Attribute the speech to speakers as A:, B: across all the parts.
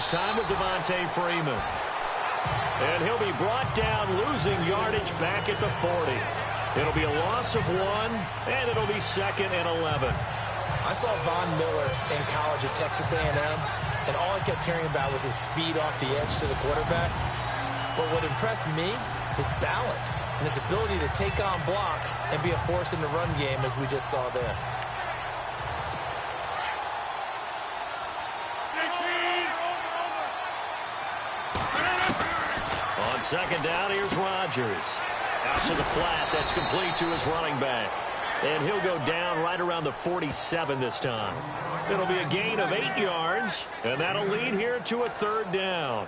A: this time with Devontae Freeman. And he'll be brought down, losing yardage back at the 40. It'll be a loss of 1, and it'll be 2nd and 11.
B: I saw Von Miller in college at Texas A&M, and all I kept hearing about was his speed off the edge to the quarterback. But what impressed me, his balance and his ability to take on blocks and be a force in the run game, as we just saw there.
A: On 2nd down, here's Rodgers. Out to the flat. That's complete to his running back. And he'll go down right around the 47 this time. It'll be a gain of 8 yards, and that'll lead here to a 3rd down.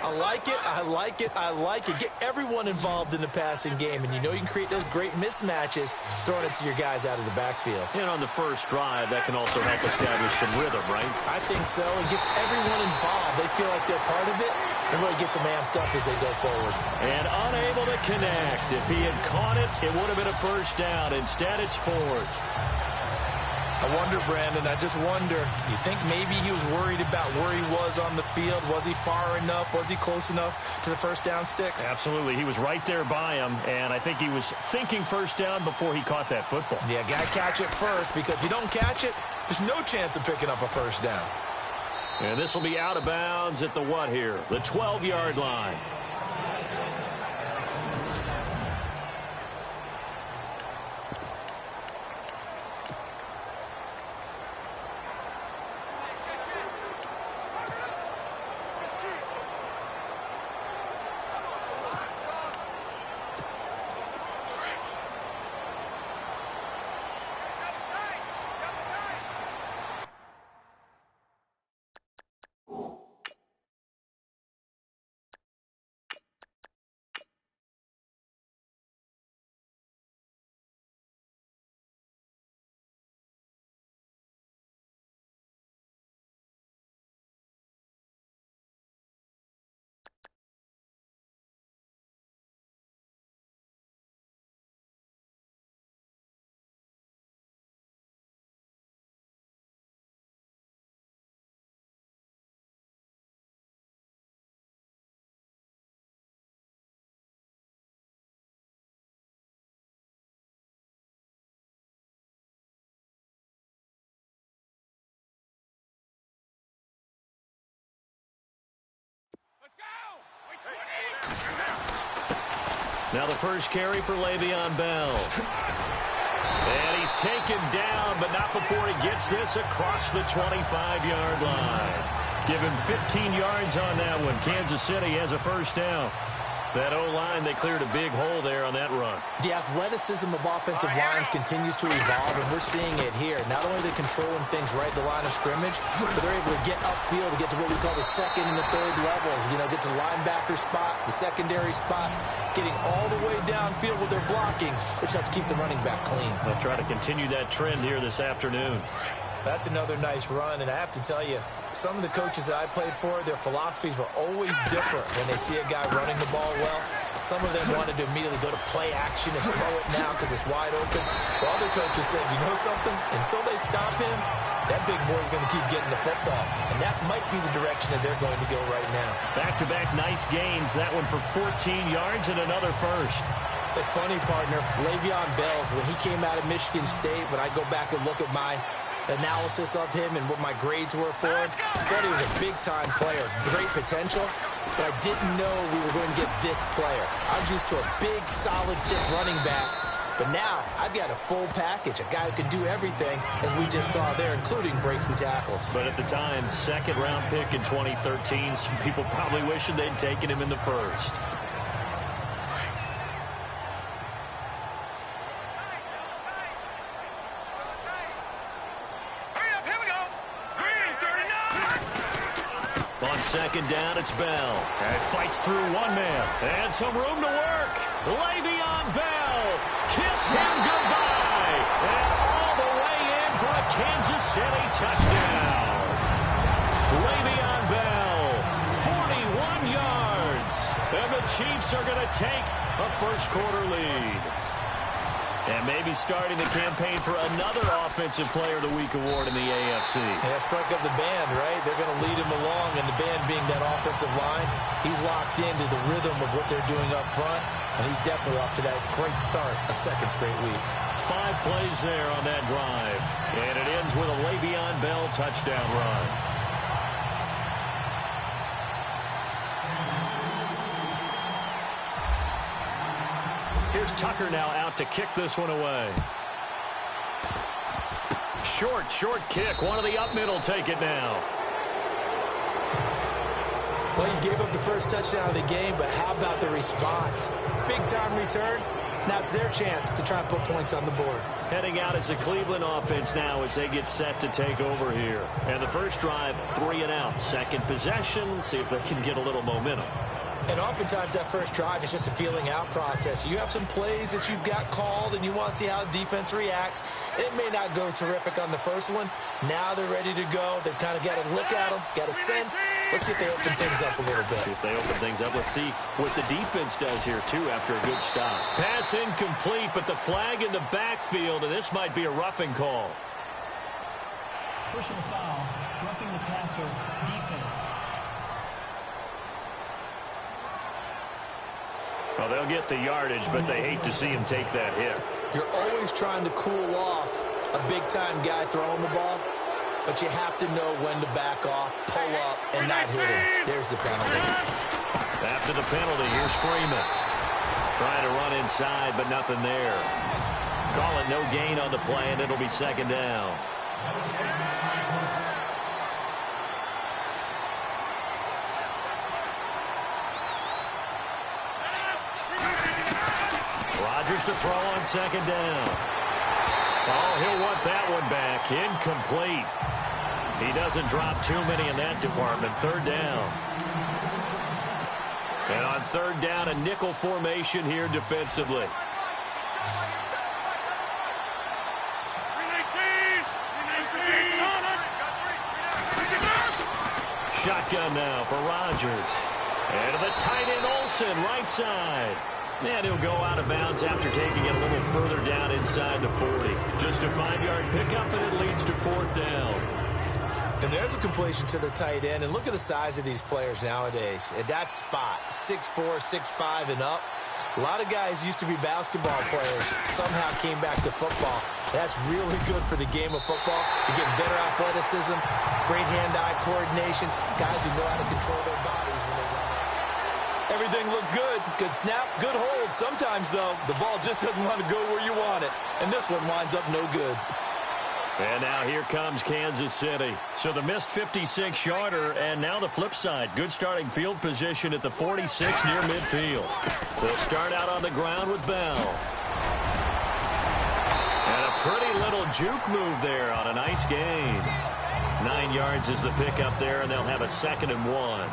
B: I like it, I like it, I like it. Get everyone involved in the passing game, and you know you can create those great mismatches throwing it to your guys out of the backfield.
A: And on the first drive, that can also help establish some rhythm, right?
B: I think so. It gets everyone involved. They feel like they're part of it, and really gets them amped up as they go forward.
A: And unable to connect. If he had caught it, it would have been a 1st down. Instead, it's 4th.
B: I wonder, Brandon, I just wonder, you think maybe he was worried about where he was on the field? Was he far enough? Was he close enough to the 1st down sticks?
A: Absolutely. He was right there by him, and I think he was thinking 1st down before he caught that football.
B: Yeah, got to catch it first, because if you don't catch it, there's no chance of picking up a 1st down.
A: And this will be out of bounds at the what here? The 12-yard line. Now the first carry for Le'Veon Bell. And he's taken down, but not before he gets this across the 25-yard line. Give him 15 yards on that one. Kansas City has a 1st down. That O-line, they cleared a big hole there on that run.
B: The athleticism of offensive lines continues to evolve, and we're seeing it here. Not only are they controlling things right at the line of scrimmage, but they're able to get upfield to get to what we call the 2nd and the 3rd levels. You know, get to linebacker spot, the secondary spot, getting all the way downfield with their blocking, which helps keep the running back clean.
A: They'll try to continue that trend here this afternoon.
B: That's another nice run, and I have to tell you, some of the coaches that I played for, their philosophies were always different when they see a guy running the ball well. Some of them wanted to immediately go to play action and throw it now because it's wide open. While other coaches said, you know something? Until they stop him, that big boy's going to keep getting the football. And that might be the direction that they're going to go right now.
A: Back-to-back nice gains. That one for 14 yards and another 1st.
B: It's funny, partner. Le'Veon Bell, when he came out of Michigan State, when I go back and look at my analysis of him and what my grades were for him, I thought he was a big-time player, great potential, but I didn't know we were going to get this player. I was used to a big, solid, thick running back, but now I've got a full package, a guy who can do everything, as we just saw there, including breaking tackles.
A: But at the time, 2nd-round pick in 2013, some people probably wishing they'd taken him in the 1st. On 2nd down, it's Bell. And fights through one man. And some room to work. Le'Veon Bell. Kiss him goodbye. And all the way in for a Kansas City touchdown. Le'Veon Bell, 41 yards. And the Chiefs are going to take a 1st-quarter lead. And maybe starting the campaign for another Offensive Player of the Week award in the AFC.
B: Yeah, strike up the band, right? They're going to lead him along, and the band being that offensive line. He's locked into the rhythm of what they're doing up front, and he's definitely off to that great start, a second straight week.
A: 5 plays there on that drive, and it ends with a Le'Veon Bell touchdown run. Here's Tucker now out to kick this one away. Short kick. One of the up middle take it now.
B: Well, you gave up the first touchdown of the game, but how about the response? Big-time return. Now it's their chance to try and put points on the board.
A: Heading out as a Cleveland offense now as they get set to take over here. And the first drive, 3 and out. Second possession, see if they can get a little momentum.
B: And oftentimes that first drive is just a feeling out process. You have some plays that you've got called and you want to see how the defense reacts. It may not go terrific on the first one. Now they're ready to go. They've kind of got to look at them, got a sense. Let's see if they open things up a little bit.
A: See if they open things up. Let's see what the defense does here, too, after a good stop. Pass incomplete, but the flag in the backfield, and this might be a roughing call.
C: Personal foul, roughing the passer, defense.
A: Well, they'll get the yardage, but they hate to see him take that hit.
B: You're always trying to cool off a big-time guy throwing the ball, but you have to know when to back off, pull up, and not hit him. There's the penalty.
A: After the penalty, here's Freeman. Trying to run inside, but nothing there. Call it no gain on the play, and it'll be second down. Rodgers to throw on second down. Oh, he'll want that one back. Incomplete. He doesn't drop too many in that department. Third down. And on third down, a nickel formation here defensively. Shotgun now for Rodgers. And to the tight end, Olsen, right side. And he'll go out of bounds after taking it a little further down inside the 40. Just a 5-yard pickup, and it leads to fourth down.
B: And there's a completion to the tight end. And look at the size of these players nowadays. At that spot, 6'4", 6'5", and up. A lot of guys used to be basketball players, somehow came back to football. That's really good for the game of football. You get better athleticism, great hand-eye coordination, guys who know how to control their bodies when they run out. Everything looked good. Good snap, good hold. Sometimes, though, the ball just doesn't want to go where you want it. And this one winds up no good.
A: And now here comes Kansas City. So the missed 56-yarder, and now the flip side. Good starting field position at the 46 near midfield. They'll start out on the ground with Bell. And a pretty little juke move there on a nice gain. 9 yards is the pickup there, and they'll have a 2nd and 1.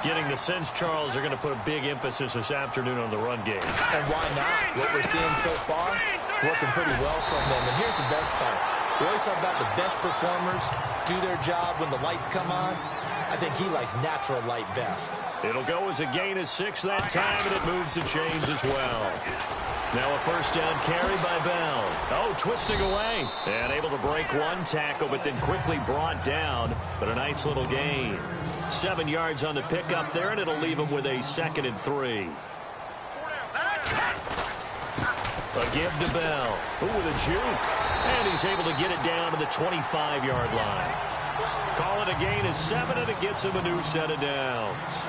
A: Getting the sense, Charles, are going to put a big emphasis this afternoon on the run game.
B: And why not? What we're seeing so far, working pretty well from them. And here's the best part. We always talk about the best performers do their job when the lights come on. I think he likes natural light best.
A: It'll go as a gain of 6 that time, and it moves the chains as well. Now a first down carry by Bell. Oh, twisting away. And able to break one tackle, but then quickly brought down. But a nice little gain. 7 yards on the pickup there, and it'll leave him with a 2nd and 3. A give to Bell. Ooh, with a juke. And he's able to get it down to the 25-yard line. Call it a gain of 7, and it gets him a new set of downs.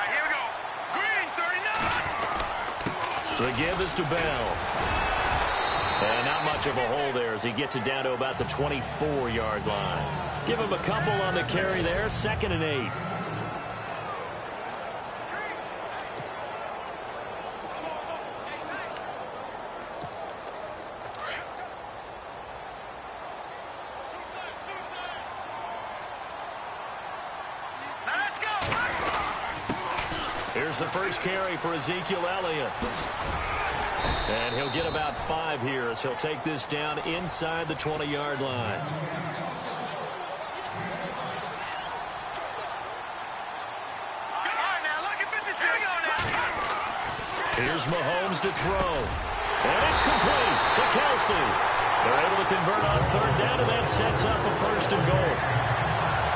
D: Here we go. Green, 39.
A: The give is to Bell. And not much of a hole there as he gets it down to about the 24-yard line. Give him a couple on the carry there. 2nd and 8. Here's the first carry for Ezekiel Elliott. And he'll get about 5 here as he'll take this down inside the 20-yard line. Here's Mahomes to throw. And it's complete to Kelsey. They're able to convert on third down, and that sets up a first first and goal.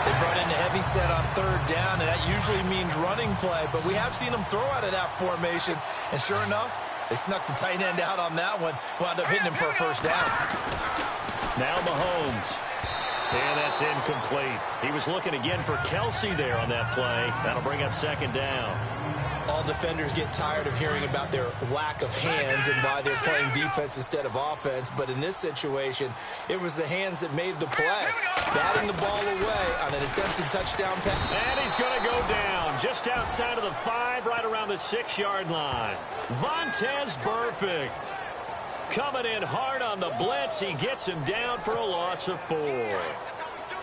B: They brought in a heavy set on third down, and that usually means running play, but we have seen them throw out of that formation, and sure enough, they snuck the tight end out on that one, wound up hitting him for a first down.
A: Now Mahomes. And that's incomplete. He was looking again for Kelsey there on that play. That'll bring up second down.
B: All defenders get tired of hearing about their lack of hands and why they're playing defense instead of offense. But in this situation, it was the hands that made the play. Batting the ball away on an attempted touchdown pass.
A: And he's going to go down just outside of the 5, right around the 6-yard line. Vontaze Burfict coming in hard on the blitz. He gets him down for a loss of 4.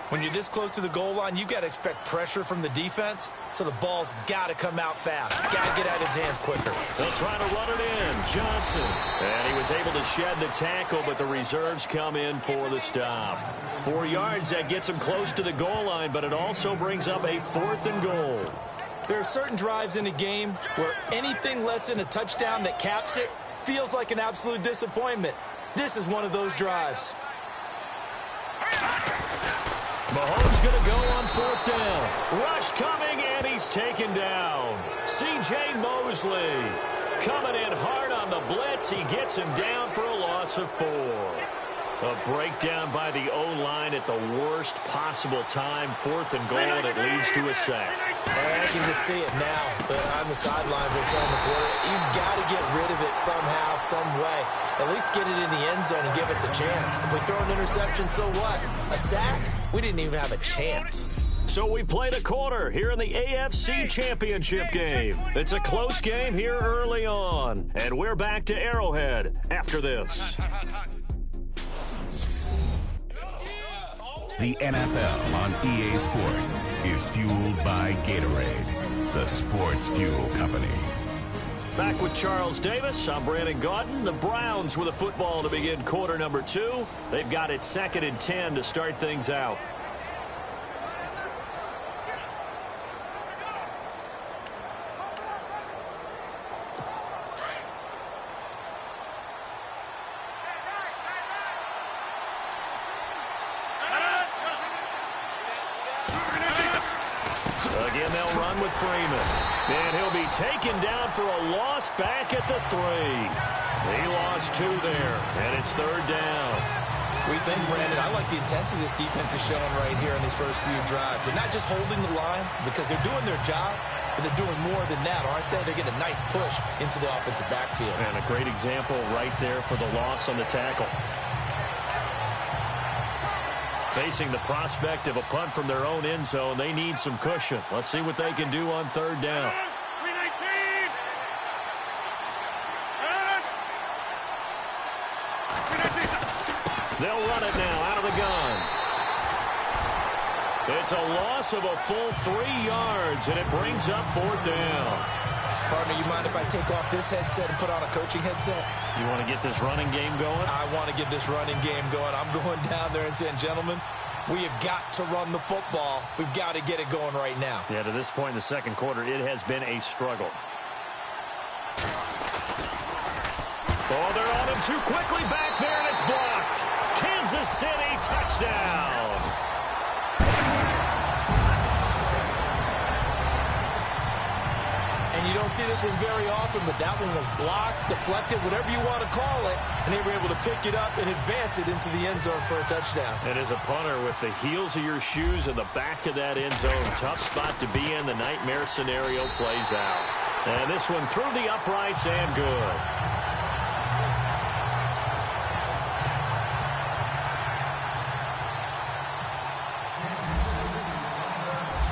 B: When you're this close to the goal line, you got to expect pressure from the defense, so the ball's got to come out fast. Got to get out of his hands quicker.
A: They'll try to run it in. Johnson. And he was able to shed the tackle, but the reserves come in for the stop. 4 yards, that gets him close to the goal line, but it also brings up a 4th and goal.
B: There are certain drives in a game where anything less than a touchdown that caps it feels like an absolute disappointment. This is one of those drives.
A: Mahomes going to go on 4th down. Rush coming, and he's taken down. C.J. Mosley coming in hard on the blitz. He gets him down for a loss of 4. A breakdown by the O-line at the worst possible time. 4th and goal, and it leads to a sack.
B: I can just see it now. But on the sidelines, they're telling the quarterback, you've got to get rid of it somehow, some way. At least get it in the end zone and give us a chance. If we throw an interception, so what? A sack? We didn't even have a chance.
A: So we played a quarter here in the AFC Championship game. It's a close game here early on. And we're back to Arrowhead after this.
E: The NFL on EA Sports is fueled by Gatorade, the sports fuel company.
A: Back with Charles Davis. I'm Brandon Gaudin. The Browns with a football to begin quarter number 2. They've got it 2nd and 10 to start things out. Again, they'll run with Freeman. And he'll be taken down for a loss back at the 3. He lost 2 there, and it's 3rd down.
B: We think, Brandon, I like the intensity this defense is showing right here in these first few drives. They're not just holding the line because they're doing their job, but they're doing more than that, aren't they? They're getting a nice push into the offensive backfield.
A: And a great example right there for the loss on the tackle. Facing the prospect of a punt from their own end zone, they need some cushion. Let's see what they can do on 3rd down. They'll run it now out of the gun. It's a loss of a full 3 yards, and it brings up 4th down.
B: Partner, you mind if I take off this headset and put on a coaching headset?
A: You want to get this running game going?
B: I want to get this running game going. I'm going down there and saying, gentlemen, we have got to run the football. We've got to get it going right now.
A: Yeah, to this point in the second quarter, it has been a struggle. Oh, they're on him too quickly back there, and it's blocked. Kansas City touchdown.
B: And you don't see this one very often, but that one was blocked, deflected, whatever you want to call it, and they were able to pick it up and advance it into the end zone for a touchdown.
A: And as a punter, with the heels of your shoes in the back of that end zone, tough spot to be in. The nightmare scenario plays out. And this one through the uprights and good.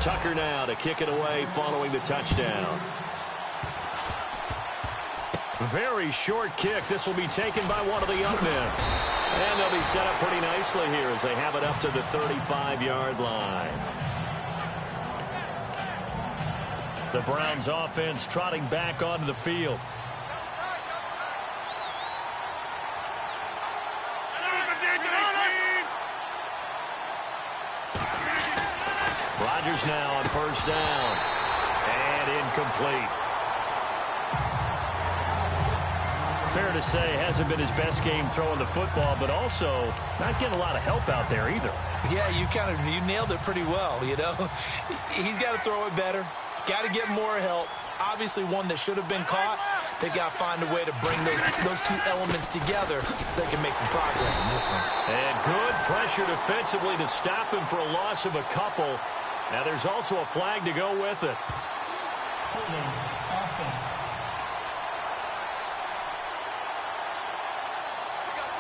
A: Tucker now to kick it away following the touchdown. Very short kick. This will be taken by one of the young men. And they'll be set up pretty nicely here as they have it up to the 35-yard line. The Browns offense trotting back onto the field. Rodgers now on 1st down. And incomplete. Fair to say, hasn't been his best game throwing the football, but also not getting a lot of help out there either.
B: Yeah, you nailed it pretty well, you know. He's got to throw it better, got to get more help. Obviously one that should have been caught. They got to find a way to bring those two elements together so they can make some progress in this one.
A: And good pressure defensively to stop him for a loss of a couple. Now there's also a flag to go with it.
C: Holding offense.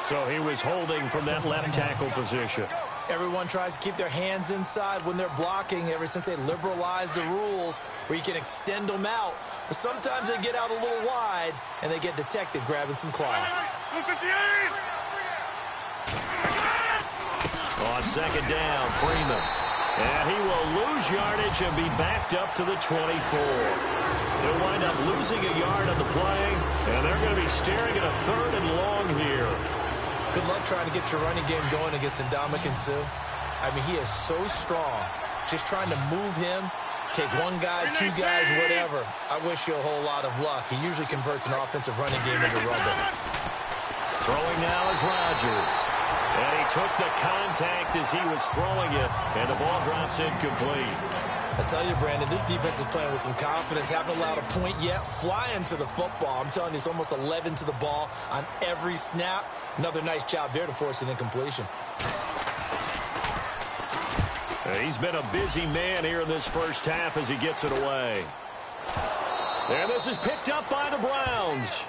A: So he was holding from that left tackle position.
B: Everyone tries to keep their hands inside when they're blocking ever since they liberalized the rules where you can extend them out. But sometimes they get out a little wide and they get detected grabbing some cloth.
A: On second down, Freeman. And he will lose yardage and be backed up to the 24. He'll wind up losing a yard on the play, and they're going to be staring at a 3rd and long here.
B: Good luck trying to get your running game going against Ndamukong Suh. I mean, he is so strong. Just trying to move him, take one guy, two guys, whatever. I wish you a whole lot of luck. He usually converts an offensive running game into rubble.
A: Throwing now is Rodgers. And he took the contact as he was throwing it, and the ball drops incomplete.
B: I tell you, Brandon, this defense is playing with some confidence. Haven't allowed a point yet. Flying to the football. I'm telling you, it's almost 11 to the ball on every snap. Another nice job there to force an incompletion.
A: He's been a busy man here in this first half as he gets it away. And this is picked up by the Browns.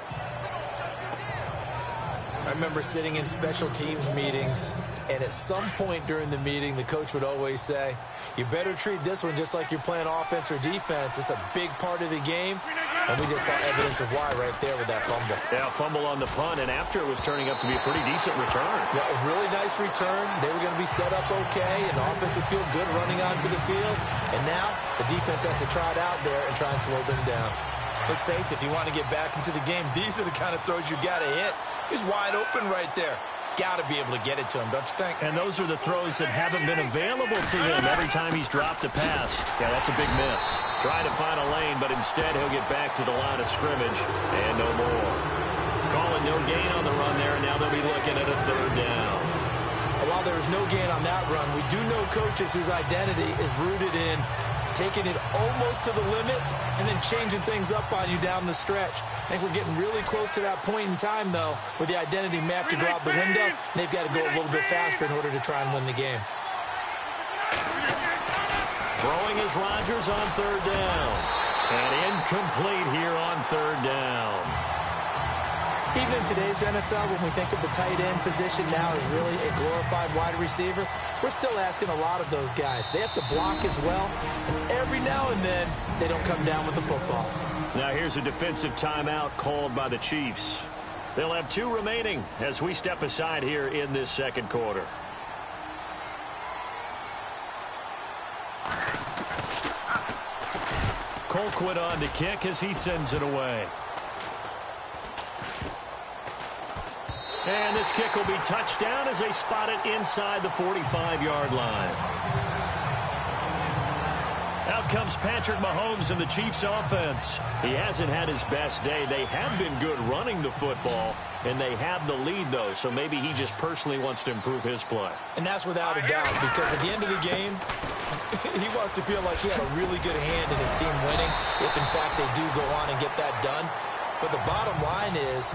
B: I remember sitting in special teams meetings, and at some point during the meeting, the coach would always say, you better treat this one just like you're playing offense or defense. It's a big part of the game, and we just saw evidence of why right there with that fumble.
A: Yeah, fumble on the punt, and after it was turning up to be a pretty decent return.
B: Yeah, a really nice return. They were going to be set up okay, and the offense would feel good running onto the field. And now the defense has to try it out there and try and slow them down. Let's face it, if you want to get back into the game, these are the kind of throws you got to hit. He's wide open right there. Got to be able to get it to him, don't you think?
A: And those are the throws that haven't been available to him every time he's dropped a pass. Yeah, that's a big miss. Trying to find a lane, but instead he'll get back to the line of scrimmage and no more. Calling no gain on the run there, and now they'll be looking at a 3rd down.
B: While there is no gain on that run, we do know coaches whose identity is rooted in taking it almost to the limit and then changing things up on you down the stretch. I think we're getting really close to that point in time, though, where the identity map to go out the window, and they've got to go a little bit faster in order to try and win the game.
A: Throwing is Rodgers on 3rd down. And incomplete here on 3rd down.
B: Even in today's NFL, when we think of the tight end position now as really a glorified wide receiver, we're still asking a lot of those guys. They have to block as well, and every now and then, they don't come down with the football.
A: Now here's a defensive timeout called by the Chiefs. They'll have 2 remaining as we step aside here in this 2nd quarter. Colquitt on to kick as he sends it away. And this kick will be touchdown as they spot it inside the 45-yard line. Out comes Patrick Mahomes and the Chiefs offense. He hasn't had his best day. They have been good running the football, and they have the lead, though, so maybe he just personally wants to improve his play.
B: And that's without a doubt, because at the end of the game, he wants to feel like he had a really good hand in his team winning, if in fact they do go on and get that done. But the bottom line is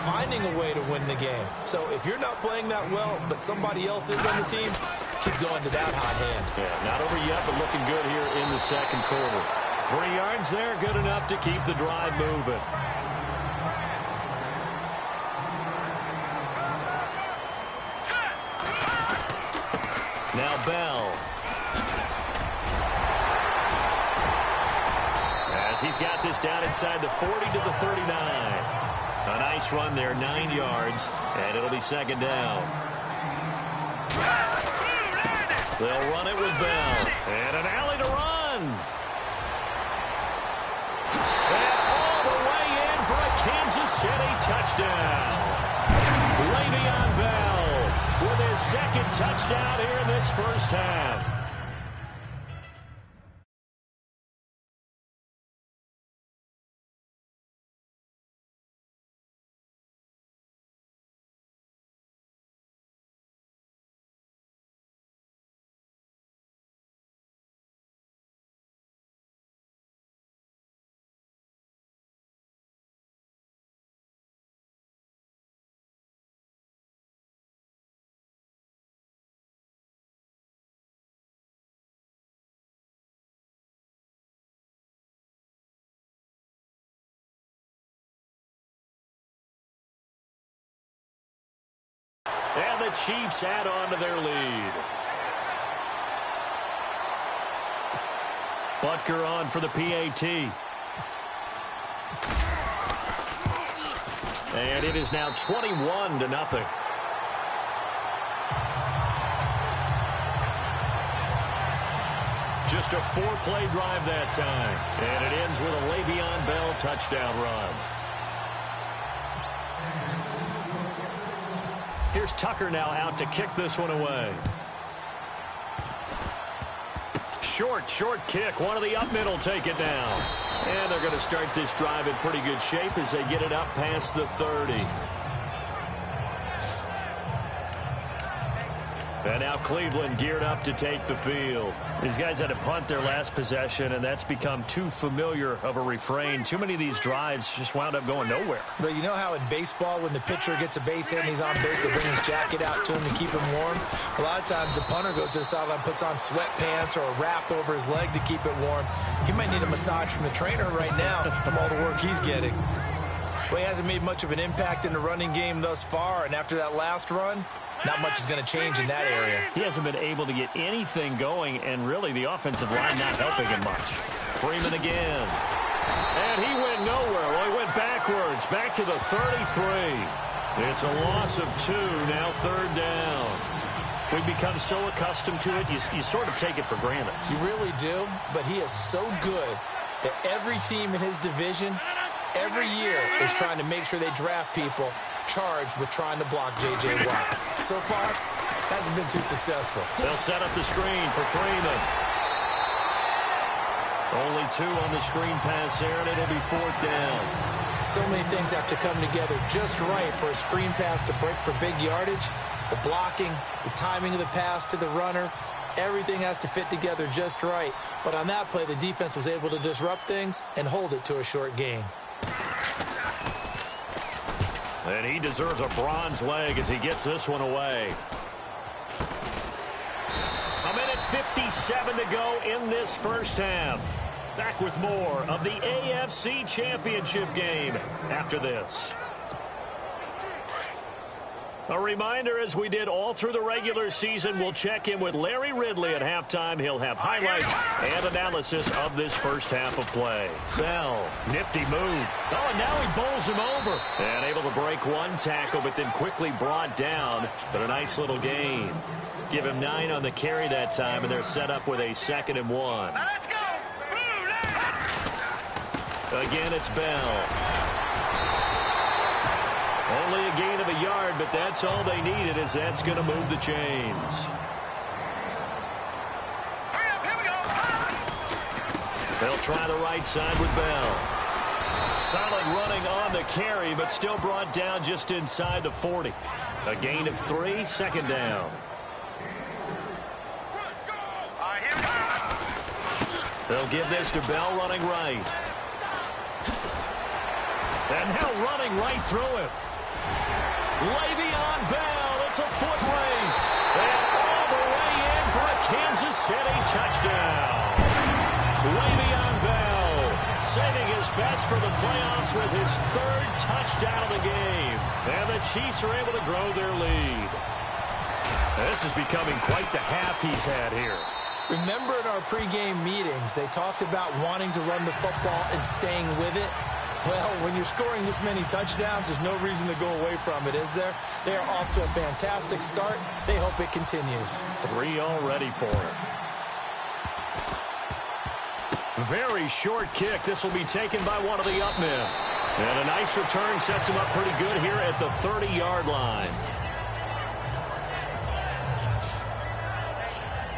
B: finding a way to win the game. So if you're not playing that well, but somebody else is on the team, keep going to that hot hand.
A: Yeah, not over yet, but looking good here in the 2nd quarter. 3 yards there, good enough to keep the drive moving. Now Bell. He's got this down inside the 40 to the 39. A nice run there, 9 yards, and it'll be 2nd down. They'll run it with Bell. And an alley to run. And all the way in for a Kansas City touchdown. Le'Veon Bell with his 2nd touchdown here in this first half. Chiefs add on to their lead. Butker on for the PAT. And it is now 21-0. Just a 4-play drive that time. And it ends with a Le'Veon Bell touchdown run. Here's Tucker now out to kick this one away. Short kick. One of the up middle take it down. And they're going to start this drive in pretty good shape as they get it up past the 30. And now Cleveland geared up to take the field. These guys had to punt their last possession, and that's become too familiar of a refrain. Too many of these drives just wound up going nowhere.
B: But you know how in baseball, when the pitcher gets a base hit and he's on base, they bring his jacket out to him to keep him warm? A lot of times the punter goes to the sideline, puts on sweatpants or a wrap over his leg to keep it warm. He might need a massage from the trainer right now from all the work he's getting. Well, he hasn't made much of an impact in the running game thus far, and after that last run, not much is going to change in that area.
A: He hasn't been able to get anything going, and really the offensive line not helping him much. Freeman again. And he went nowhere. Well, he went backwards, back to the 33. It's a loss of 2, now 3rd down. We've become so accustomed to it, you sort of take it for granted.
B: You really do, but he is so good that every team in his division, every year, is trying to make sure they draft people charged with trying to block J.J. Watt. So far, hasn't been too successful.
A: They'll set up the screen for Freeman. Only 2 on the screen pass there, and it'll be 4th down.
B: So many things have to come together just right for a screen pass to break for big yardage. The blocking, the timing of the pass to the runner, everything has to fit together just right. But on that play, the defense was able to disrupt things and hold it to a short gain.
A: And he deserves a bronze leg as he gets this one away. A minute 57 to go in this first half. Back with more of the AFC Championship game after this. A reminder, as we did all through the regular season, we'll check in with Larry Ridley at halftime. He'll have highlights and analysis of this first half of play. Bell, nifty move. Oh, and now he bowls him over. And able to break one tackle, but then quickly brought down. But a nice little gain. Give him 9 on the carry that time, and they're set up with a 2nd and 1.
D: Let's go.
A: Again, it's Bell. Only a gain of a yard, but that's all they needed, as that's going to move the chains. They'll try the right side with Bell. Solid running on the carry, but still brought down just inside the 40. A gain of 3, 2nd down. They'll give this to Bell running right. And now running right through him. Le'Veon Bell, it's a foot race. And all the way in for a Kansas City touchdown. Le'Veon Bell saving his best for the playoffs with his 3rd touchdown of the game. And the Chiefs are able to grow their lead. This is becoming quite the half he's had here.
B: Remember in our pregame meetings, they talked about wanting to run the football and staying with it. Well, when you're scoring this many touchdowns, there's no reason to go away from it, is there? They are off to a fantastic start. They hope it continues.
A: 3 already for him. Very short kick. This will be taken by one of the up men. And a nice return sets him up pretty good here at the 30-yard line.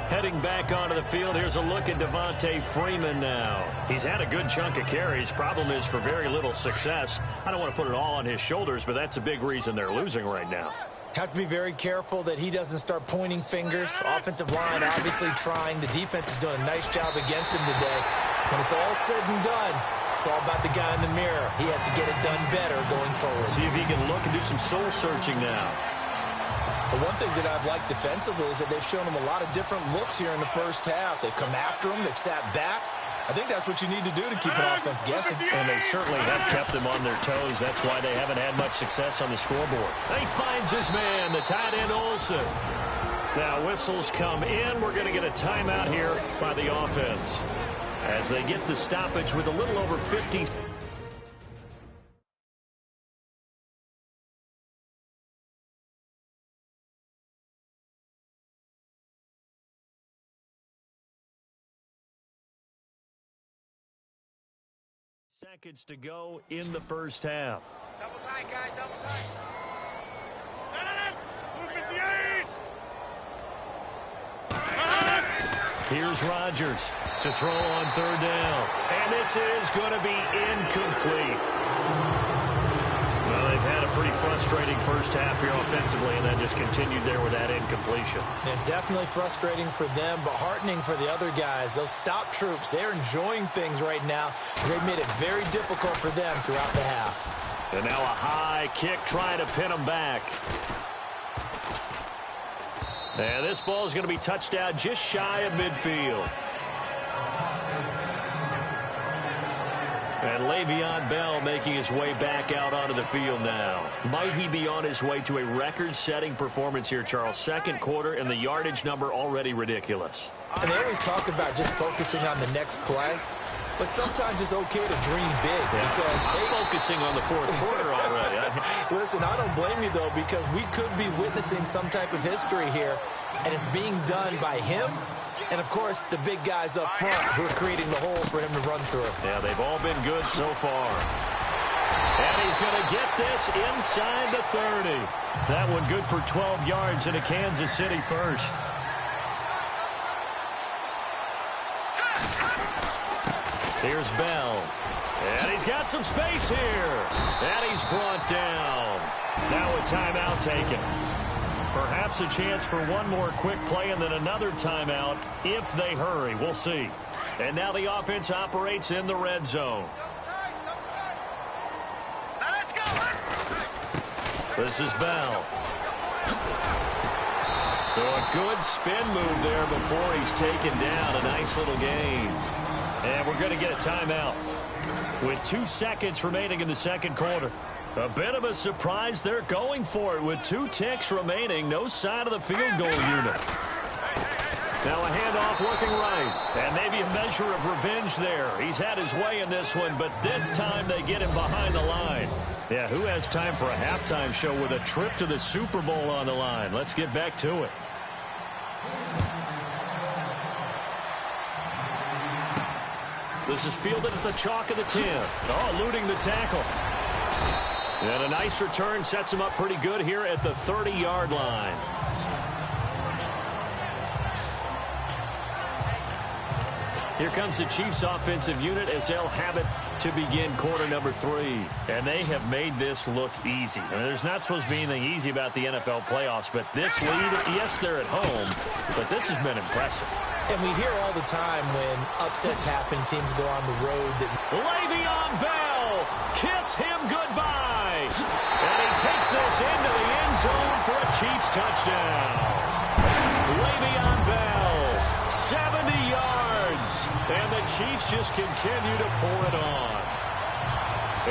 A: Heading back onto the field, here's a look at Devontae Freeman now. He's had a good chunk of carries. Problem is for very little success. I don't want to put it all on his shoulders, but that's a big reason they're losing right now.
B: Have to be very careful that he doesn't start pointing fingers. Offensive line obviously trying. The defense is doing a nice job against him today. When it's all said and done, it's all about the guy in the mirror. He has to get it done better going forward.
A: See if he can look and do some soul searching now.
B: The one thing that I've liked defensively is that they've shown him a lot of different looks here in the first half. They've come after him. They've sat back. I think that's what you need to do to keep an offense guessing.
A: And they certainly have kept them on their toes. That's why they haven't had much success on the scoreboard. He finds his man, the tight end Olsen. Now whistles come in. We're going to get a timeout here by the offense as they get the stoppage with a little over 50 seconds to go in the first half.
D: Double tight, guys, double tight.
A: Here's Rodgers to throw on third down. And this is going to be incomplete. Well, they've had a pretty frustrating first half here offensively, and then just continued there with that incompletion.
B: And definitely frustrating for them, but heartening for the other guys. Those stop troops, they're enjoying things right now. They've made it very difficult for them throughout the half.
A: And now a high kick trying to pin them back. And this ball is going to be touched down just shy of midfield. And Le'Veon Bell making his way back out onto the field now. Might he be on his way to a record-setting performance here, Charles? Second quarter, and the yardage number already ridiculous.
B: And they always talk about just focusing on the next play. But sometimes it's okay to dream big because
A: I'm focusing on the fourth quarter already.
B: Listen, I don't blame you, though, because we could be witnessing some type of history here, and it's being done by him and, of course, the big guys up front who are creating the holes for him to run through.
A: Yeah, they've all been good so far. And he's going to get this inside the 30. That one good for 12 yards into Kansas City first. Here's Bell. And he's got some space here. And he's brought down. Now a timeout taken. Perhaps a chance for one more quick play and then another timeout if they hurry. We'll see. And now the offense operates in the red zone.
D: Let's go.
A: This is Bell. So a good spin move there before he's taken down. A nice little gain. And we're going to get a timeout with 2 seconds remaining in the second quarter. A bit of a surprise. They're going for it with 2 ticks remaining. No sign of the field goal unit. Now a handoff working right. And maybe a measure of revenge there. He's had his way in this one, but this time they get him behind the line. Yeah, who has time for a halftime show with a trip to the Super Bowl on the line? Let's get back to it. This is fielded at the chalk of the 10. Oh, eluding the tackle. And a nice return sets him up pretty good here at the 30-yard line. Here comes the Chiefs offensive unit as they'll have it to begin quarter number 3. And they have made this look easy. I mean, there's not supposed to be anything easy about the NFL playoffs, but this lead, yes, they're at home, but this has been impressive.
B: And we hear all the time when upsets happen, teams go on the road.
A: Le'Veon Bell, kiss him goodbye. And he takes this into the end zone for a Chiefs touchdown. Le'Veon Bell, 70 yards. And the Chiefs just continue to pour it on.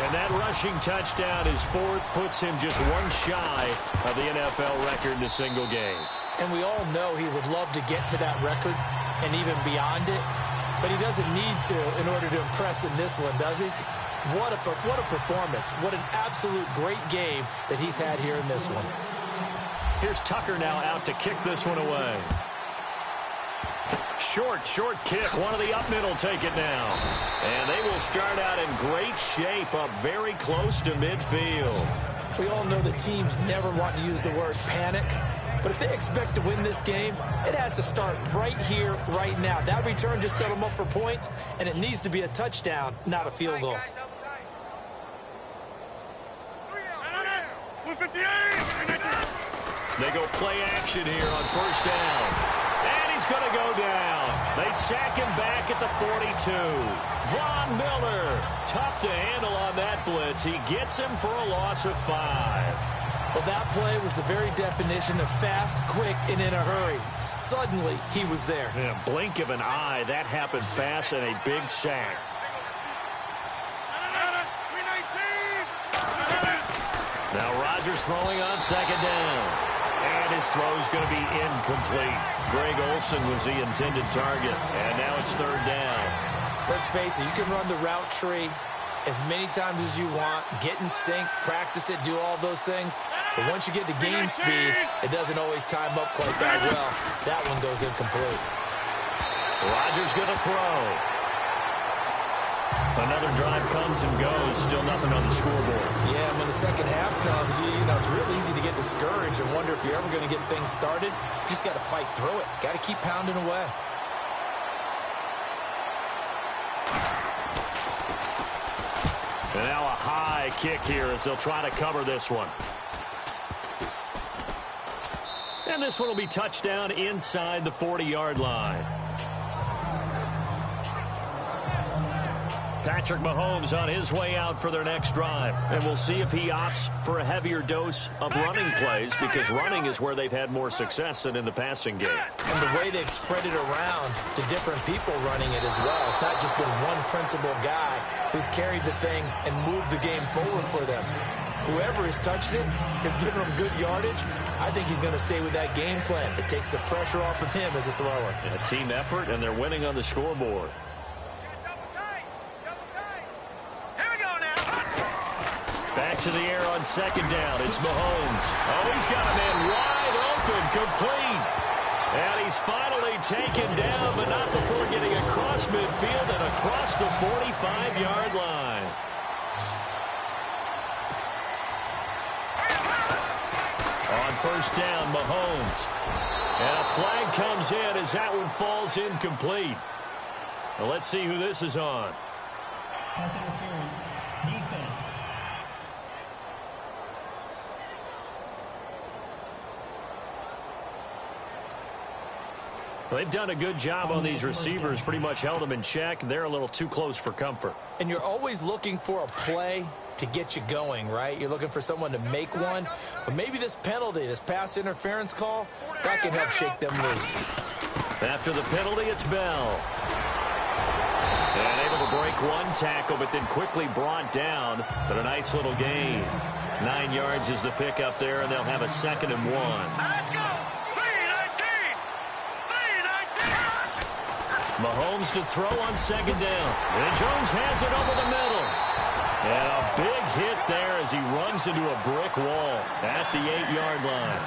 A: And that rushing touchdown, his 4th, puts him just one shy of the NFL record in a single game.
B: And we all know he would love to get to that record and even beyond it, but he doesn't need to in order to impress in this one, does he? What a performance. What an absolute great game that he's had here in this one.
A: Here's Tucker now out to kick this one away. Short kick. One of the up middle take it now. And they will start out in great shape up very close to midfield.
B: We all know the teams never want to use the word panic. But if they expect to win this game, it has to start right here, right now. That return just set them up for points, and it needs to be a touchdown, not a field goal.
A: They go play action here on first down. And he's going to go down. They sack him back at the 42. Von Miller, tough to handle on that blitz. He gets him for a loss of 5.
B: Well, that play was the very definition of fast, quick, and in a hurry. Suddenly, he was there.
A: In a blink of an eye, that happened fast and a big sack. Now Rodgers throwing on second down. And his throw's going to be incomplete. Greg Olsen was the intended target. And now it's third down.
B: Let's face it, you can run the route tree as many times as you want, get in sync, practice it, do all those things. But once you get to game speed, it doesn't always time up quite that well. That one goes incomplete.
A: Rodgers going to throw. Another drive comes and goes. Still nothing on the scoreboard.
B: Yeah, when the second half comes, you know, it's real easy to get discouraged and wonder if you're ever going to get things started. You just got to fight through it. Got to keep pounding away.
A: And now a high kick here as they'll try to cover this one. And this one will be touchdown inside the 40-yard line. Patrick Mahomes on his way out for their next drive. And we'll see if he opts for a heavier dose of running plays, because running is where they've had more success than in the passing game.
B: And the way they've spread it around to different people running it as well. It's not just been one principal guy who's carried the thing and moved the game forward for them. Whoever has touched it has given them good yardage. I think he's going to stay with that game plan. It takes the pressure off of him as a thrower.
A: A team effort, and they're winning on the scoreboard. Back to the air on second down. It's Mahomes. Oh, he's got a man wide open, complete. And he's finally taken down, but not before getting across midfield and across the 45-yard line. On first down, Mahomes. And a flag comes in as that one falls incomplete. Well, let's see who this is on.
C: Pass interference. Defense.
A: They've done a good job on these receivers, pretty much held them in check. They're a little too close for comfort.
B: And you're always looking for a play to get you going, right? You're looking for someone to make one. But maybe this penalty, this pass interference call, that can help shake them loose.
A: After the penalty, it's Bell. And able to break one tackle, but then quickly brought down. But a nice little gain. 9 yards is the pickup there, and they'll have a 2nd and 1.
D: Let's go!
A: Mahomes to throw on second down. And Jones has it over the middle. And a big hit there as he runs into a brick wall at the 8-yard line.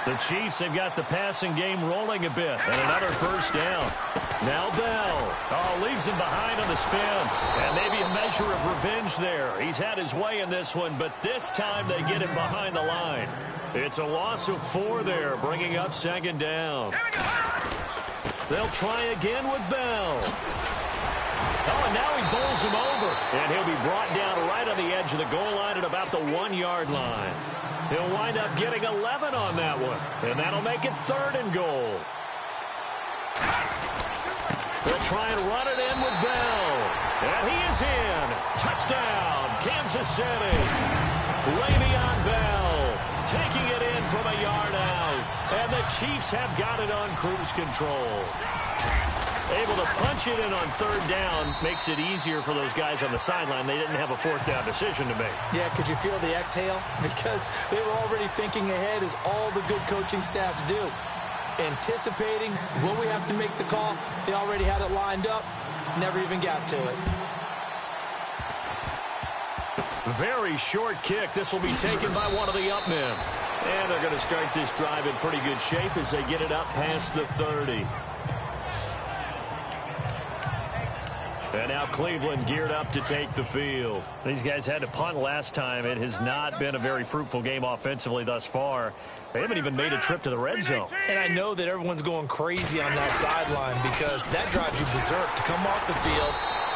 A: The Chiefs have got the passing game rolling a bit. And another first down. Now Bell. Oh, leaves him behind on the spin. And maybe a measure of revenge there. He's had his way in this one, but this time they get him behind the line. It's a loss of 4 there, bringing up second down. They'll try again with Bell. Oh, and now he bowls him over. And he'll be brought down right on the edge of the goal line at about the 1-yard line. He'll wind up getting 11 on that one. And that'll make it 3rd and goal. They'll try and run it in with Bell. And he is in. Touchdown, Kansas City. Le'Veon Bell taking it in from a yard out. And the Chiefs have got it on cruise control. Able to punch it in on 3rd down makes it easier for those guys on the sideline. They didn't have a 4th down decision to make.
B: Yeah, could you feel the exhale? Because they were already thinking ahead, as all the good coaching staffs do. Anticipating, will we have to make the call? They already had it lined up. Never even got to it.
A: Very short kick. This will be taken by one of the up men. And they're going to start this drive in pretty good shape as they get it up past the 30. And now Cleveland geared up to take the field. These guys had to punt last time. It has not been a very fruitful game offensively thus far. They haven't even made a trip to the red zone.
B: And I know that everyone's going crazy on that sideline because that drives you berserk to come off the field,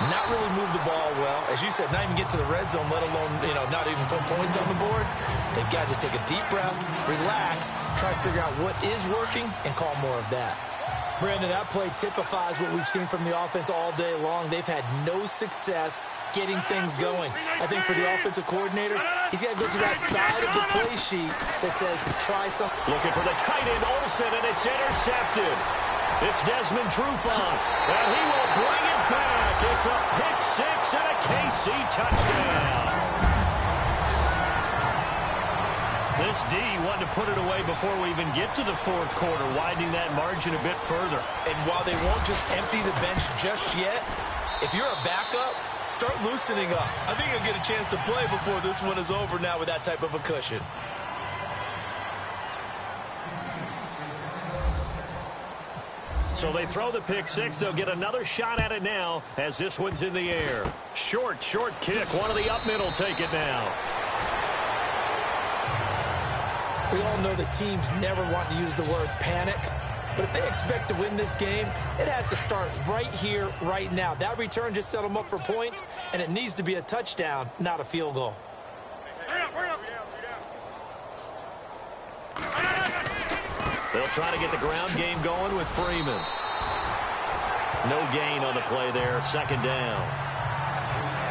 B: not really move the ball well. As you said, not even get to the red zone, let alone, not even put points on the board. They've got to just take a deep breath, relax, try to figure out what is working, and call more of that. Brandon, that play typifies what we've seen from the offense all day long. They've had no success getting things going. I think for the offensive coordinator, he's got to go to that side of the play sheet that says, try something.
A: Looking for the tight end, Olsen, and it's intercepted. It's Desmond Trufant, and he will bring it back. It's a pick six and a KC touchdown. This D wanted to put it away before we even get to the fourth quarter, widening that margin a bit further.
B: And while they won't just empty the bench just yet, if you're a backup, start loosening up. I think you'll get a chance to play before this one is over now with that type of a cushion.
A: So they throw the pick six. They'll get another shot at it now as this one's in the air. Short kick. One of the up middle take it now.
B: We all know that teams never want to use the word panic, but if they expect to win this game, it has to start right here, right now. That return just set them up for points, and it needs to be a touchdown, not a field goal.
A: They'll try to get the ground game going with Freeman. No gain on the play there, second down.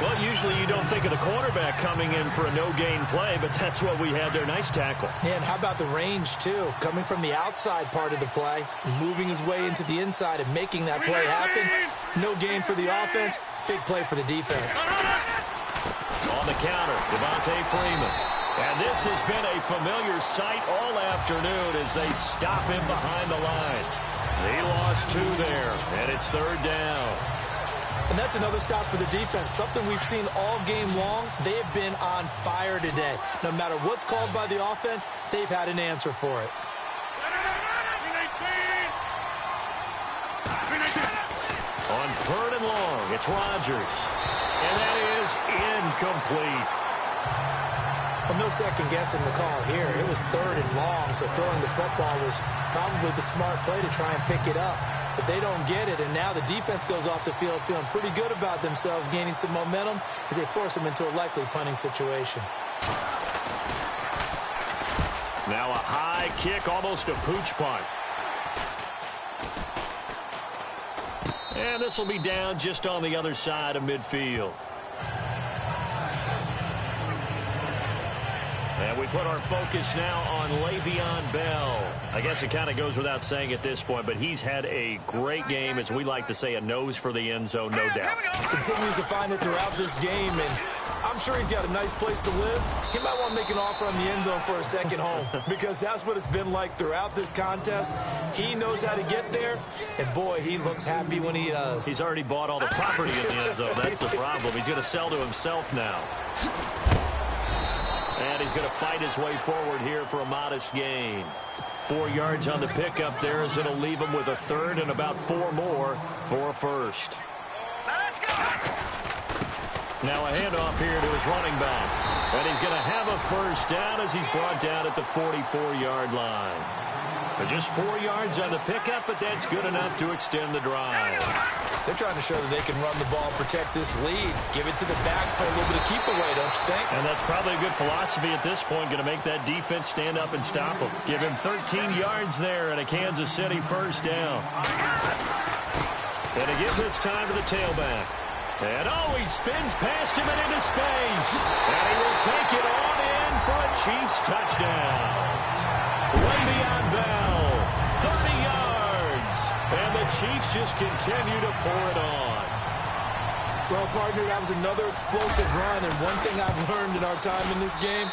A: Well, usually you don't think of the cornerback coming in for a no-gain play, but that's what we had there. Nice tackle.
B: And how about the range, too? Coming from the outside part of the play, moving his way into the inside and making that play happen. No gain for the offense, big play for the defense.
A: On the counter, Devontae Freeman. And this has been a familiar sight all afternoon as they stop him behind the line. He lost two there, and it's third down.
B: And that's another stop for the defense, something we've seen all game long. They have been on fire today. No matter what's called by the offense, they've had an answer for it.
A: On third and long, it's Rodgers. And that is incomplete.
B: Well, no second guessing the call here. It was third and long, so throwing the football was probably the smart play to try and pick it up. But they don't get it, and now the defense goes off the field feeling pretty good about themselves, gaining some momentum as they force them into a likely punting situation.
A: Now a high kick, almost a pooch punt. And this will be down just on the other side of midfield. And we put our focus now on Le'Veon Bell. I guess it kind of goes without saying at this point, but he's had a great game, as we like to say, a nose for the end zone, no doubt.
B: Continues to find it throughout this game, and I'm sure he's got a nice place to live. He might want to make an offer on the end zone for a second home, because that's what it's been like throughout this contest. He knows how to get there, and boy, he looks happy when he does.
A: He's already bought all the property in the end zone. That's the problem. He's going to sell to himself now. And he's going to fight his way forward here for a modest gain. 4 yards on the pickup there as it'll leave him with a third and about 4 more for a first. Now a handoff here to his running back. And he's going to have a first down as he's brought down at the 44-yard line. But just 4 yards on the pickup, but that's good enough to extend the drive.
B: They're trying to show that they can run the ball and protect this lead. Give it to the backs, play a little bit of keep away, don't you think?
A: And that's probably a good philosophy at this point, going to make that defense stand up and stop him. Give him 13 yards there and a Kansas City first down. And to give this time to the tailback. And he spins past him and into space. And he will take it on in for a Chiefs touchdown. Le'Veon Bell, 30 yards. And the Chiefs just continue to pour it on.
B: Well, partner, that was another explosive run, and one thing I've learned in our time in this game,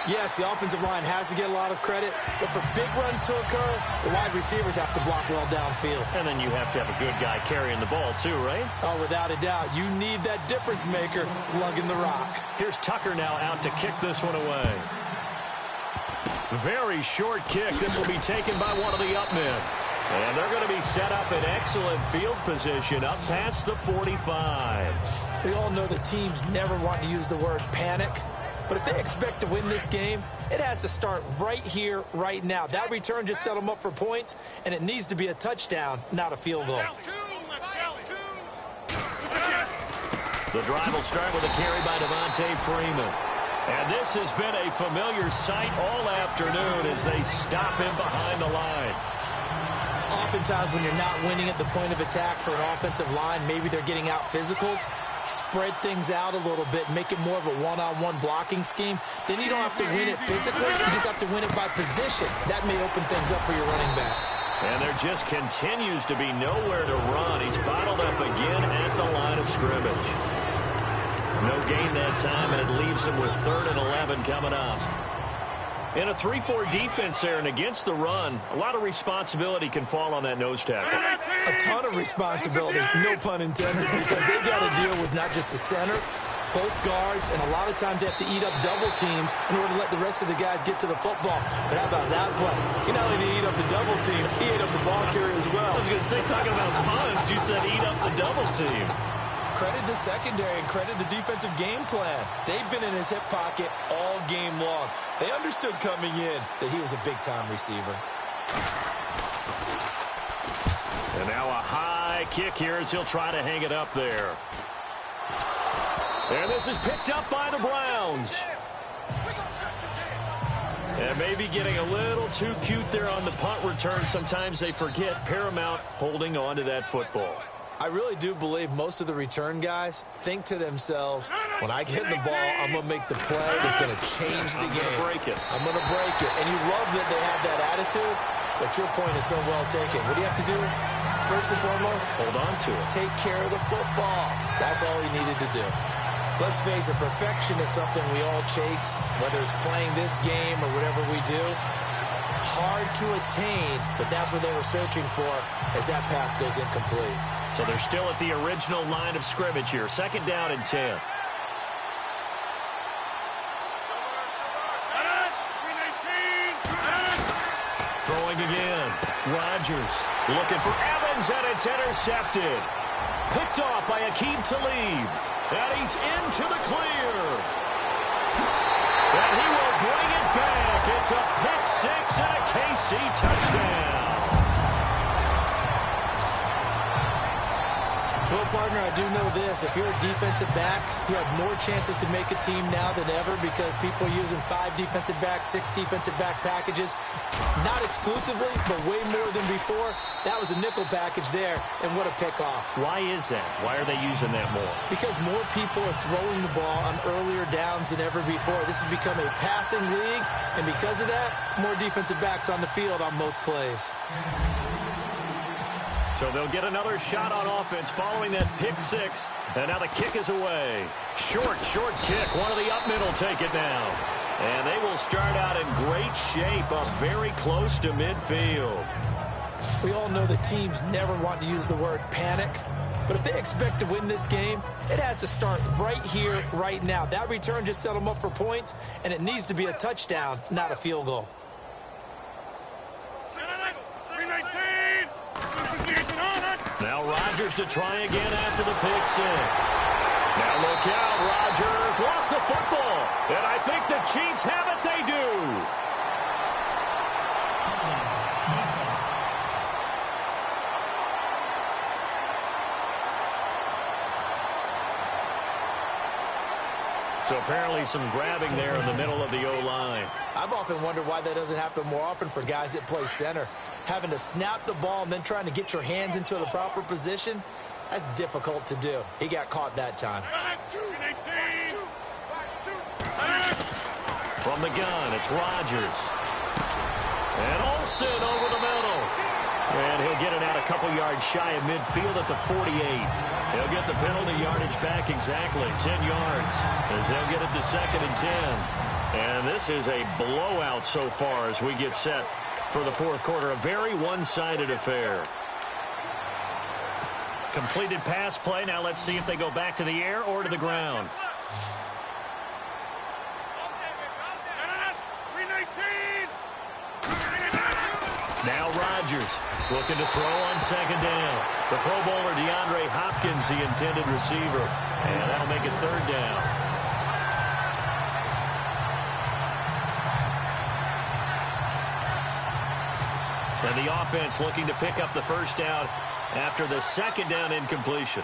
B: yes, the offensive line has to get a lot of credit, but for big runs to occur, the wide receivers have to block well downfield.
A: And then you have to have a good guy carrying the ball too, right?
B: Oh, without a doubt. You need that difference maker lugging the rock.
A: Here's Tucker now out to kick this one away. Very short kick. This will be taken by one of the up men. And they're going to be set up in excellent field position up past the 45.
B: We all know that teams never want to use the word panic. But if they expect to win this game, it has to start right here, right now. That return just set them up for points, and it needs to be a touchdown, not a field goal.
A: The drive will start with a carry by Devontae Freeman. And this has been a familiar sight all afternoon as they stop him behind the line.
B: Oftentimes when you're not winning at the point of attack for an offensive line, maybe they're getting out physical. Spread things out a little bit, make it more of a one-on-one blocking scheme. Then you don't have to win it physically. You just have to win it by position. That may open things up for your running backs.
A: And there just continues to be nowhere to run. He's bottled up again at the line of scrimmage. No gain that time, and it leaves him with 3rd and 11 coming up. In a 3-4 defense there and against the run, a lot of responsibility can fall on that nose tackle.
B: A ton of responsibility, no pun intended, because they got to deal with not just the center, both guards, and a lot of times they have to eat up double teams in order to let the rest of the guys get to the football. But how about that play? You know, he eat up the double team, he ate up the ball carrier as well.
A: I was going to say, talking about puns, you said eat up the double team.
B: Credit the secondary and credit the defensive game plan. They've been in his hip pocket all game long. They understood coming in that he was a big-time receiver.
A: And now a high kick here as he'll try to hang it up there. And this is picked up by the Browns. And maybe getting a little too cute there on the punt return. Sometimes they forget Paramount holding on to that football.
B: I really do believe most of the return guys think to themselves, when I get the ball, I'm going to make the play that's going to change the game.
A: Break it.
B: I'm going to break it. And you love that they have that attitude, but your point is so well taken. What do you have to do? First and foremost,
A: hold on to it.
B: Take care of the football. That's all he needed to do. Let's face it, perfection is something we all chase, whether it's playing this game or whatever we do. Hard to attain, but that's what they were searching for as that pass goes incomplete.
A: So they're still at the original line of scrimmage here. 2nd down and 10. Throwing again. Rodgers looking for Evans, and it's intercepted. Picked off by Aqib Talib. And he's into the clear. And he will bring it back. It's a pick 6 and a KC touchdown.
B: Well, partner, I do know this. If you're a defensive back, you have more chances to make a team now than ever because people are using 5 defensive backs, 6 defensive back packages. Not exclusively, but way more than before. That was a nickel package there, and what a pickoff.
A: Why is that? Why are they using that more?
B: Because more people are throwing the ball on earlier downs than ever before. This has become a passing league, and because of that, more defensive backs on the field on most plays.
A: So they'll get another shot on offense following that pick 6. And now the kick is away. Short kick. One of the up middle take it now. And they will start out in great shape, up very close to midfield.
B: We all know that teams never want to use the word panic. But if they expect to win this game, it has to start right here, right now. That return just set them up for points, and it needs to be a touchdown, not a field goal.
A: Now Rodgers to try again after the pick 6. Now look out, Rodgers lost the football. And I think the Chiefs have it, they do. So apparently some grabbing there in the middle of the O-line.
B: I've often wondered why that doesn't happen more often for guys that play center. Having to snap the ball and then trying to get your hands into the proper position, that's difficult to do. He got caught that time.
A: From the gun, it's Rodgers. And Olsen over the middle. And he'll get it out a couple yards shy of midfield at the 48. He'll get the penalty yardage back exactly, 10 yards, as they'll get it to 2nd and 10. And this is a blowout so far as we get set for the 4th quarter. A very one-sided affair. Completed pass play. Now let's see if they go back to the air or to the ground. Now Rodgers looking to throw on 2nd down. The Pro Bowler DeAndre Hopkins, the intended receiver. And that'll make it 3rd down. And the offense looking to pick up the 1st down after the 2nd down incompletion.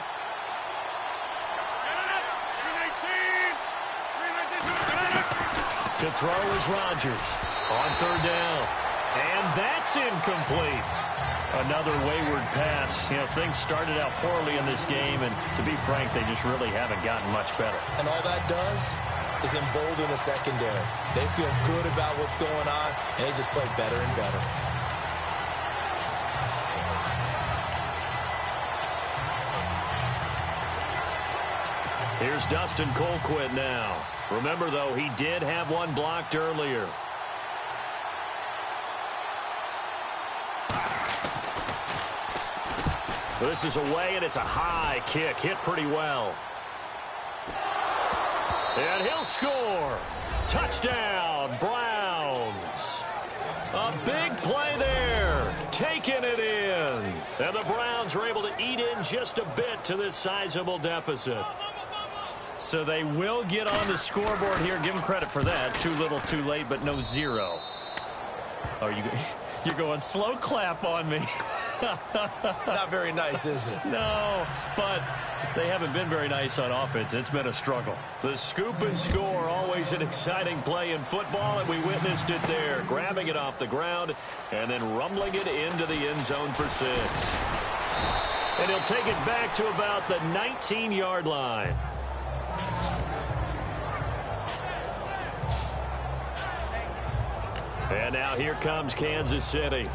A: To throw is Rodgers on 3rd down. And that's incomplete. Another wayward pass. You know, things started out poorly in this game, and to be frank, they just really haven't gotten much better.
B: And all that does is embolden the secondary. They feel good about what's going on, and they just play better and better.
A: Here's Dustin Colquitt now. Remember, though, he did have one blocked earlier. This is away, and it's a high kick. Hit pretty well. And he'll score. Touchdown, Browns. A big play there. Taking it in. And the Browns are able to eat in just a bit to this sizable deficit. So they will get on the scoreboard here. Give them credit for that. Too little, too late, but no zero. Oh, you're going slow clap on me.
B: Not very nice, is it?
A: No, but they haven't been very nice on offense. It's been a struggle. The scoop and score, always an exciting play in football, and we witnessed it there. Grabbing it off the ground and then rumbling it into the end zone for 6. And he'll take it back to about the 19-yard line. And now here comes Kansas City.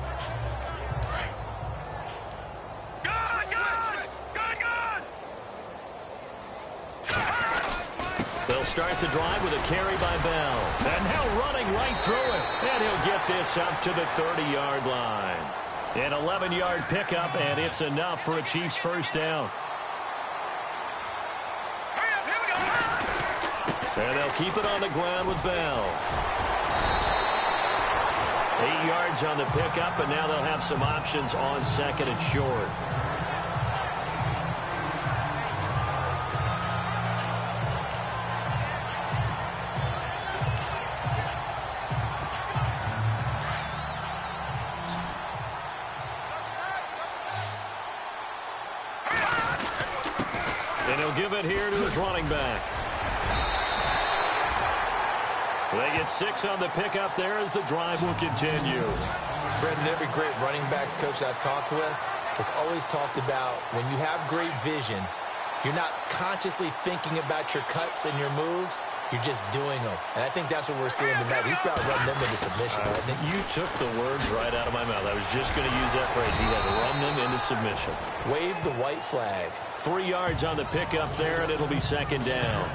A: They'll start the drive with a carry by Bell. And now running right through it. And he'll get this up to the 30-yard line. An 11-yard pickup, and it's enough for a Chiefs first down. And they'll keep it on the ground with Bell. 8 yards on the pickup, and now they'll have some options on second and short. And he'll give it here to his running back. They get 6 on the pickup there as the drive will continue.
B: Brendan, every great running backs coach I've talked with has always talked about when you have great vision, you're not consciously thinking about your cuts and your moves. You're just doing them. And I think that's what we're seeing tonight. He's about running them into submission.
A: You took the words right out of my mouth. I was just going to use that phrase. He had run them into submission.
B: Wave the white flag.
A: 3 yards on the pickup there, and it'll be second down.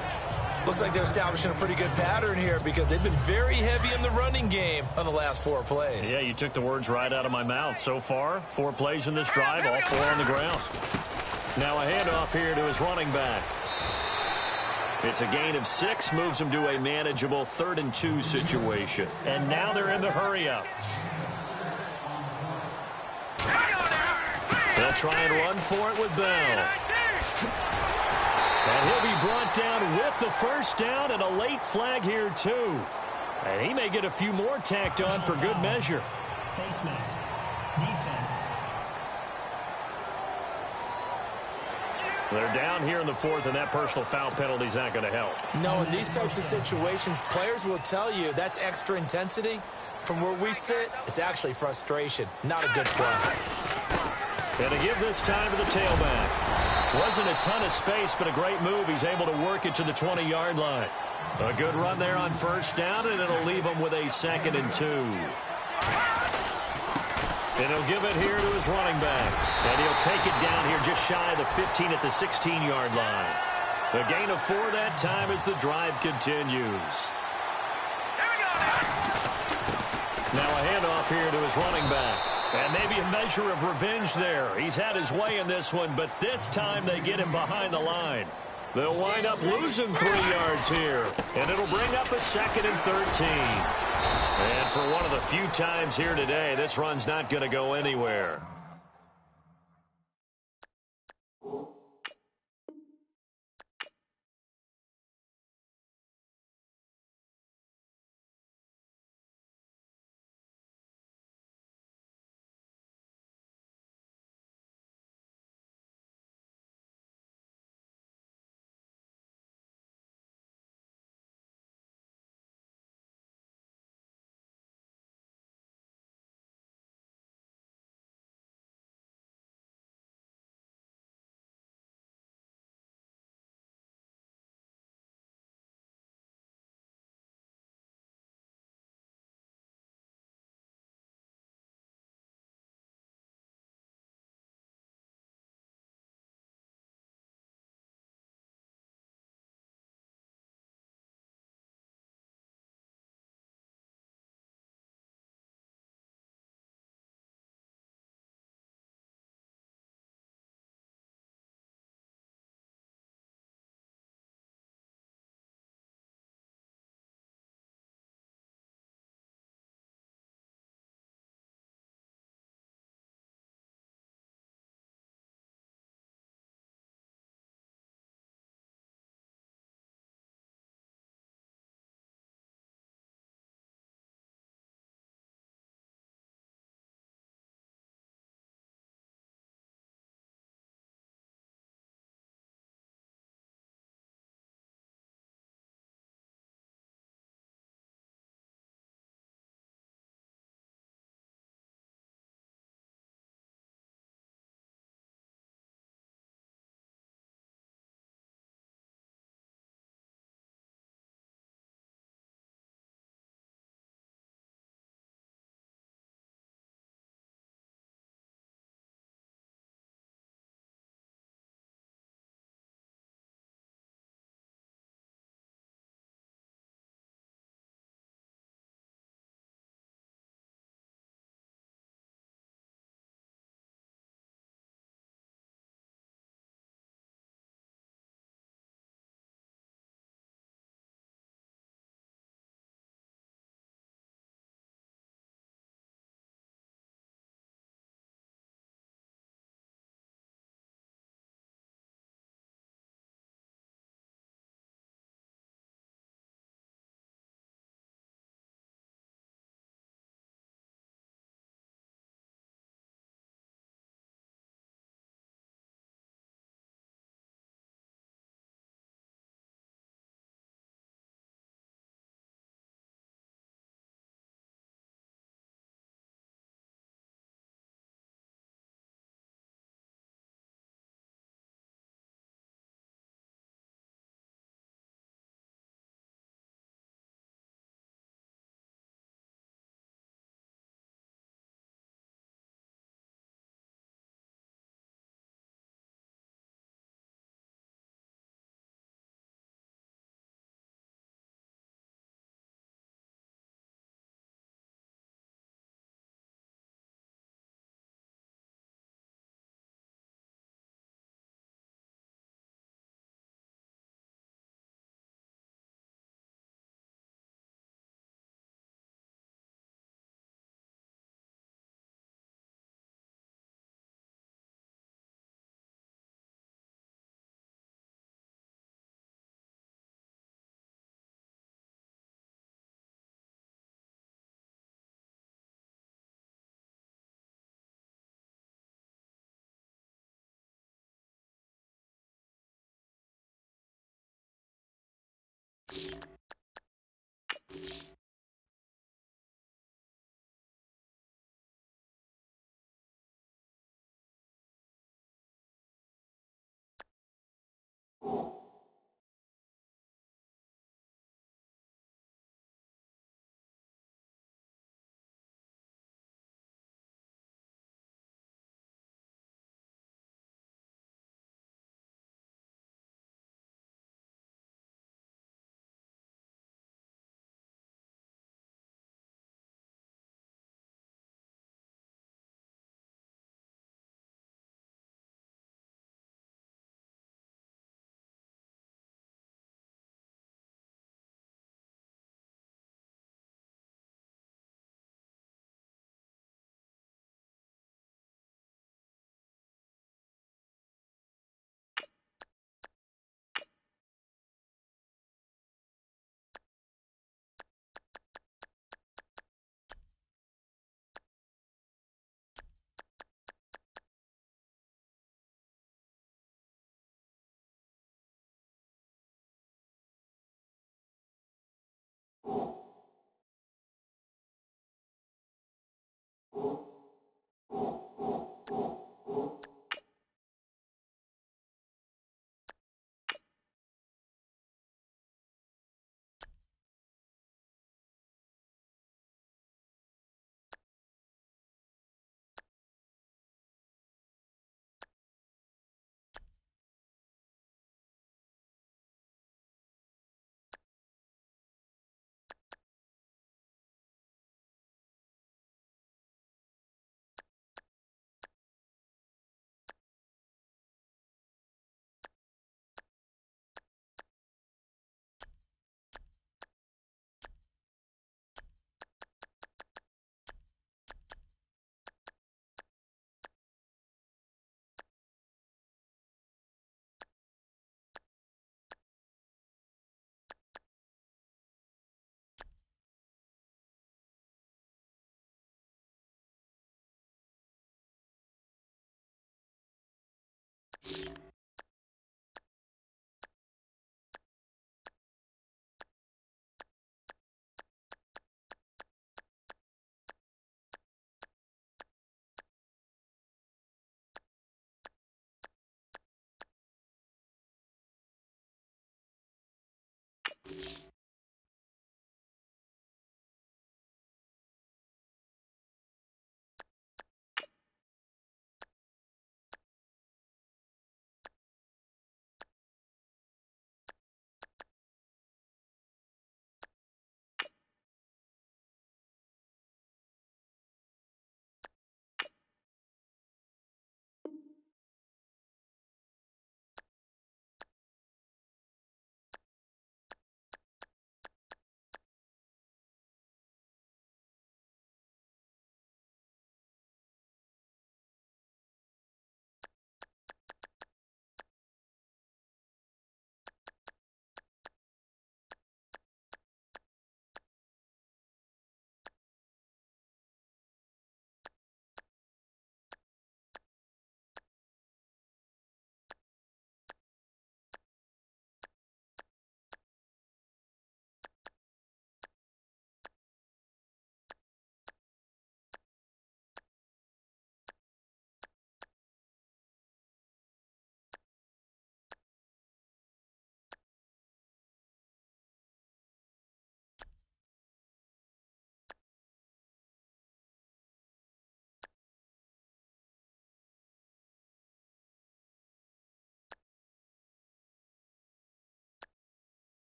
B: Looks like they're establishing a pretty good pattern here because they've been very heavy in the running game on the last 4 plays.
A: Yeah, you took the words right out of my mouth. So far, 4 plays in this drive, all 4 on the ground. Now a handoff here to his running back. It's a gain of 6, moves him to a manageable 3rd and 2 situation. And now they're in the hurry-up. They'll try and run for it with Bell. And he'll be brought down with the first down and a late flag here, too. And he may get a few more tacked on for good measure.
C: Face mask. Defense.
A: They're down here in the 4th, and that personal foul penalty is not going to help.
B: No, in these types of situations, players will tell you that's extra intensity. From where we sit, it's actually frustration. Not a good play.
A: And to give this time to the tailback. Wasn't a ton of space, but a great move. He's able to work it to the 20-yard line. A good run there on first down, and it'll leave him with a 2nd and 2. And he'll give it here to his running back. And he'll take it down here just shy of the 15 at the 16-yard line. A gain of 4 that time as the drive continues. Now a handoff here to his running back. And maybe a measure of revenge there. He's had his way in this one, but this time they get him behind the line. They'll wind up losing 3 yards here. And it'll bring up a 2nd and 13. And for one of the few times here today, this run's not going to go anywhere.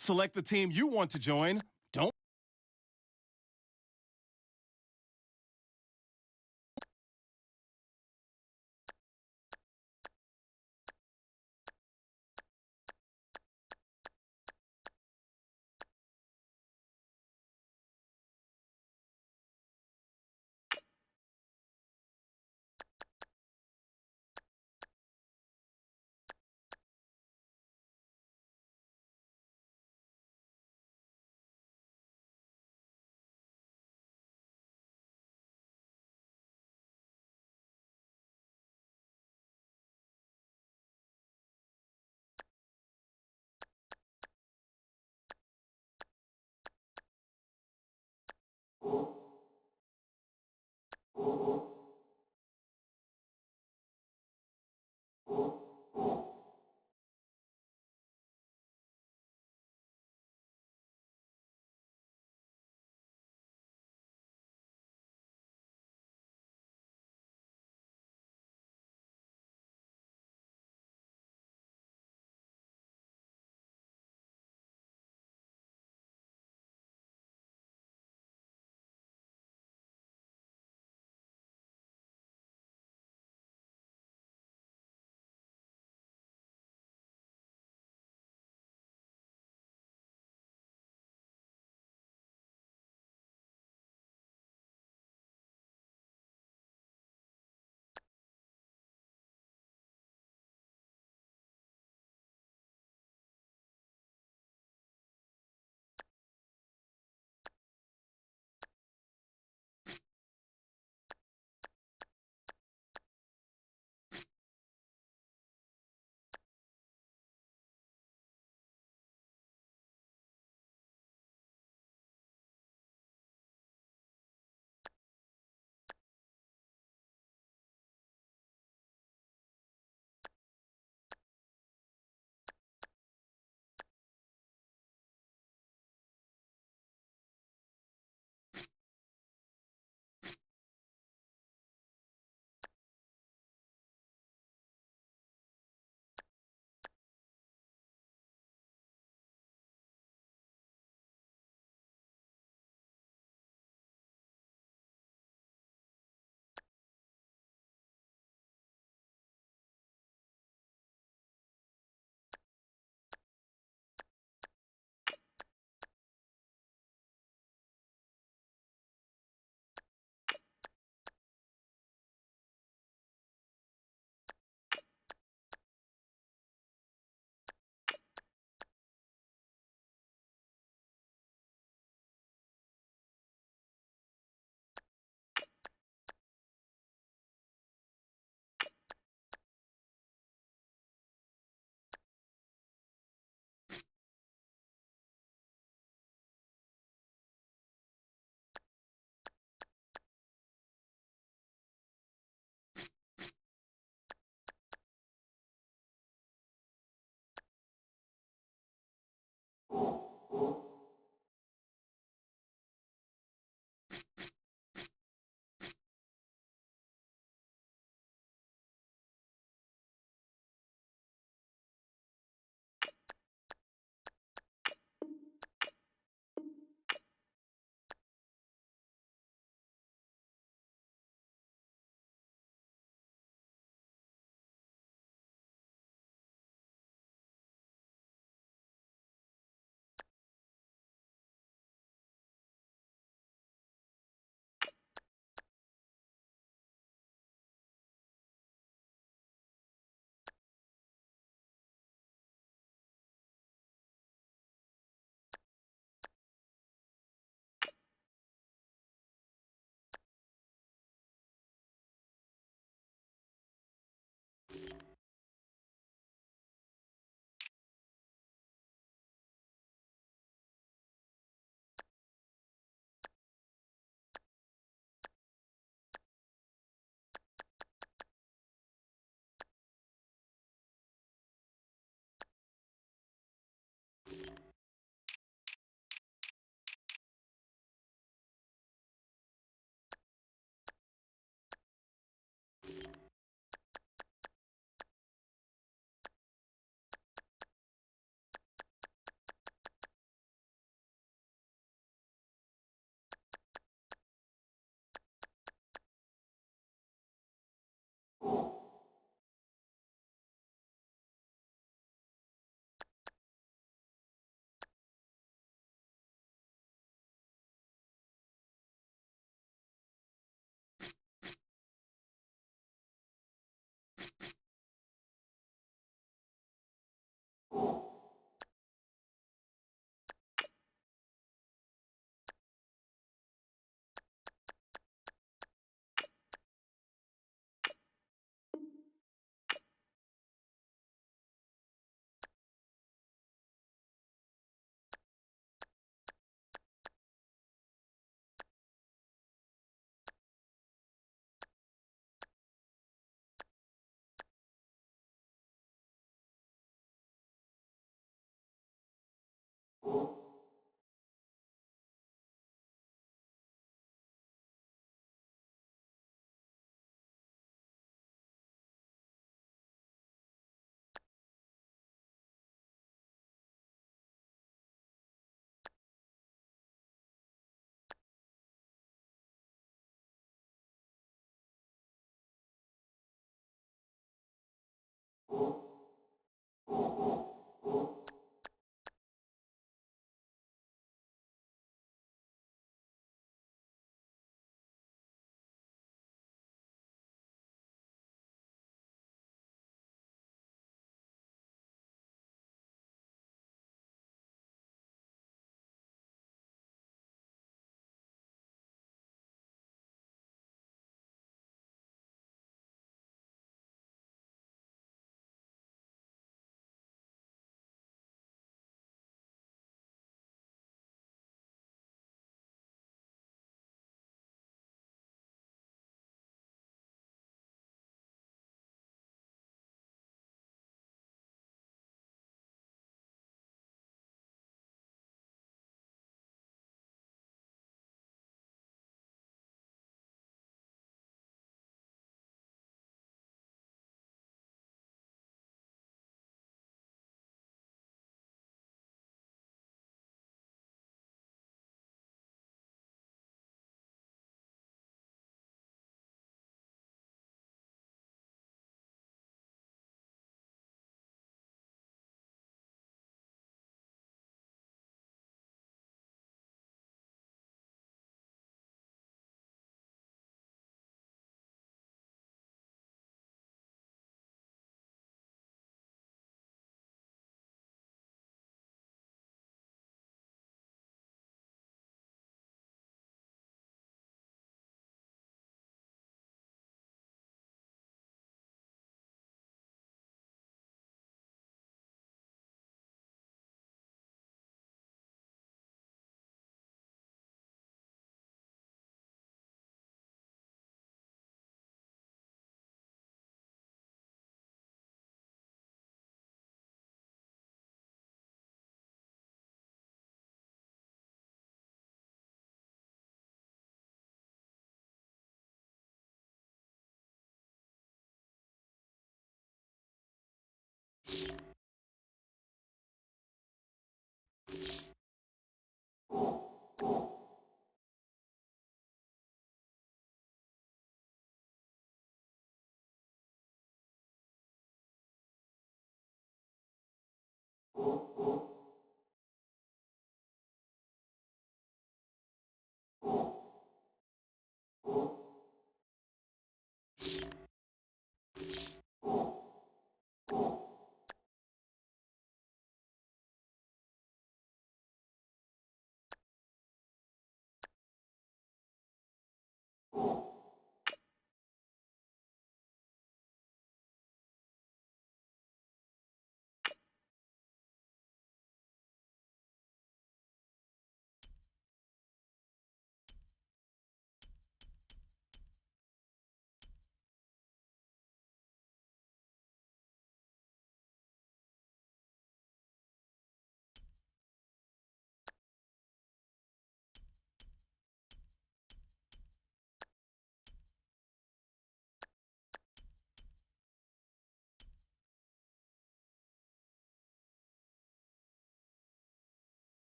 F: Select the team you want to join. Don't